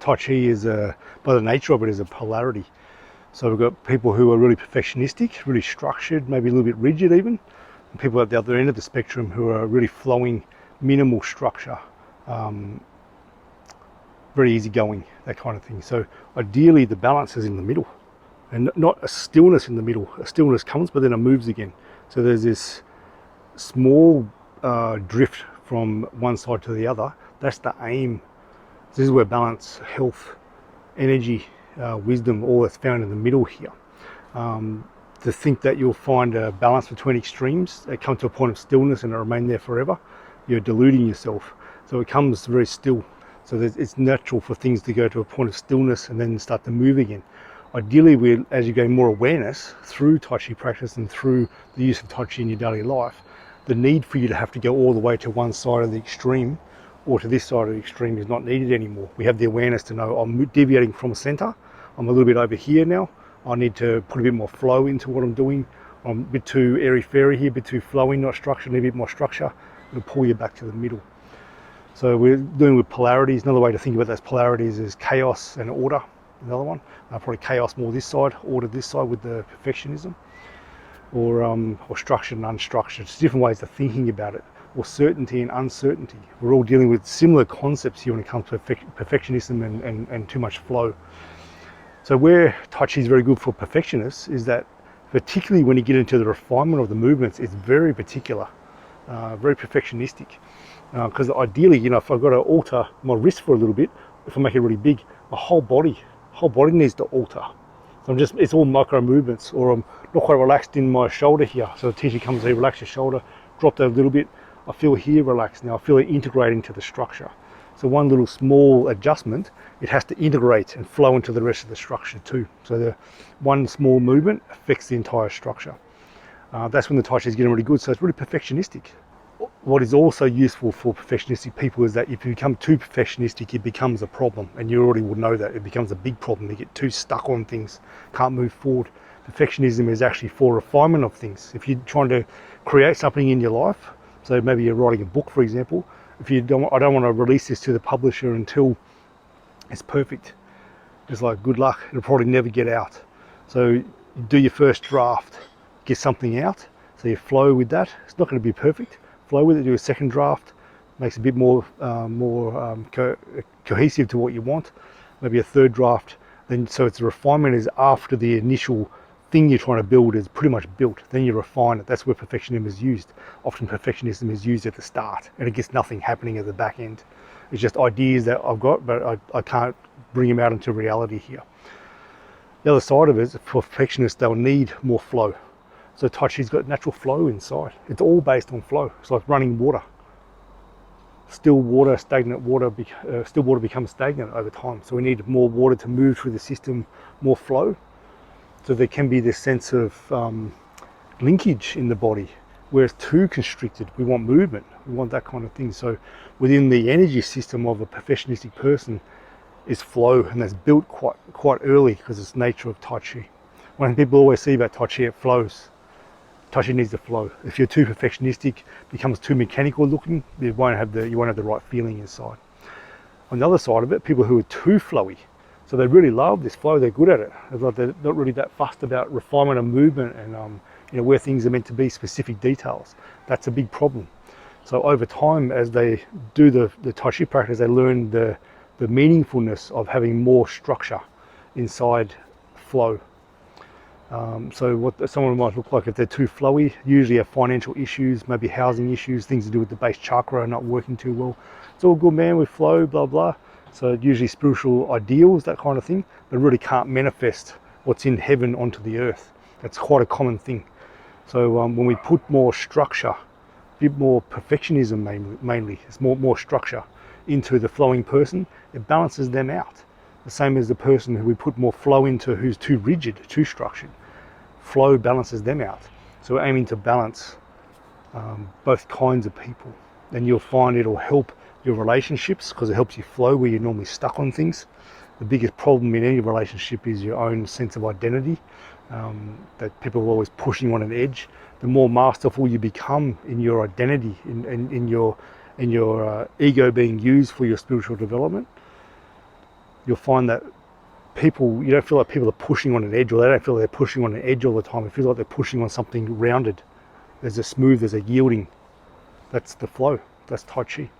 Tai Chi is, by the nature of it, is a polarity. So we've got people who are really perfectionistic, really structured, maybe a little bit rigid even, and people at the other end of the spectrum who are really flowing, minimal structure, very easygoing, that kind of thing. So ideally the balance is in the middle, and not a stillness in the middle. A stillness comes, but then it moves again. So there's this small drift from one side to the other. That's the aim. This is where balance, health, energy, wisdom, all that's found in the middle here. To think that you'll find a balance between extremes, they come to a point of stillness and it remain there forever, you're deluding yourself. So it comes very still. So it's natural for things to go to a point of stillness and then start to move again. Ideally, as you gain more awareness through Tai Chi practice and through the use of Tai Chi in your daily life, the need for you to have to go all the way to one side of the extreme or to this side of the extreme is not needed anymore. We have the awareness to know I'm deviating from center. I'm a little bit over here now. I need to put a bit more flow into what I'm doing. I'm a bit too airy-fairy here, a bit too flowy, not structured, a bit more structure. It'll pull you back to the middle. So we're doing with polarities. Another way to think about those polarities is chaos and order. Another one, probably chaos more this side, order this side with the perfectionism, or structured and unstructured. It's different ways of thinking about it, or certainty and uncertainty. We're all dealing with similar concepts here when it comes to perfectionism and too much flow. So where Tai Chi is very good for perfectionists is that, particularly when you get into the refinement of the movements, it's very particular, very perfectionistic. Because ideally, if I've got to alter my wrist for a little bit, if I make it really big, my whole body needs to alter. So it's all micro movements, or I'm not quite relaxed in my shoulder here. So the teacher comes here, relax your shoulder, drop that a little bit. I feel here relaxed now. I feel it integrating to the structure. So one little small adjustment, it has to integrate and flow into the rest of the structure too. So the one small movement affects the entire structure. That's when the Tai Chi is getting really good. So it's really perfectionistic. What is also useful for perfectionistic people is that if you become too perfectionistic, it becomes a problem, and you already would know that. It becomes a big problem. You get too stuck on things, can't move forward. Perfectionism is actually for refinement of things. If you're trying to create something in your life, so maybe you're writing a book, for example, I don't want to release this to the publisher until it's perfect. It's like, good luck, it'll probably never get out. So you do your first draft, get something out, so you flow with that. It's not going to be perfect. Flow with it, do a second draft, makes it a bit more cohesive to what you want. Maybe a third draft, then so it's the refinement is after the initial thing you're trying to build is pretty much built. Then you refine it. That's where perfectionism is used. Often perfectionism is used at the start, and it gets nothing happening at the back end. It's just ideas that I've got, but I can't bring them out into reality here. The other side of it is, for perfectionists, they'll need more flow. So Tai Chi's got natural flow inside. It's all based on flow. It's like running water. Still water, stagnant water, still water becomes stagnant over time. So we need more water to move through the system, more flow. So there can be this sense of linkage in the body, where it's too constricted. We want movement. We want that kind of thing. So within the energy system of a perfectionistic person is flow, and that's built quite early because it's the nature of Tai Chi. When people always see about Tai Chi, it flows. Tai Chi needs to flow. If you're too perfectionistic, becomes too mechanical looking, you won't have the right feeling inside. On the other side of it, people who are too flowy, so they really love this flow, they're good at it. They're not really that fussed about refinement and movement and where things are meant to be, specific details. That's a big problem. So over time, as they do the Tai Chi practice, they learn the meaningfulness of having more structure inside flow. So what someone might look like if they're too flowy, usually have financial issues, maybe housing issues, things to do with the base chakra not working too well. It's all good, man, with flow, blah, blah. So usually spiritual ideals, that kind of thing, but really can't manifest what's in heaven onto the earth. That's quite a common thing. So when we put more structure, a bit more perfectionism mainly, it's more structure into the flowing person, it balances them out. The same as the person who we put more flow into who's too rigid, too structured. Flow balances them out. So we're aiming to balance both kinds of people. And you'll find it'll help your relationships because it helps you flow where you're normally stuck on things. The biggest problem in any relationship is your own sense of identity, that people are always pushing on an edge. The more masterful you become in your identity, in your ego being used for your spiritual development, you'll find that people, you don't feel like people are pushing on an edge, or they don't feel like they're pushing on an edge all the time. It feels like they're pushing on something rounded. There's a smooth, there's a yielding. That's the flow. That's Tai Chi.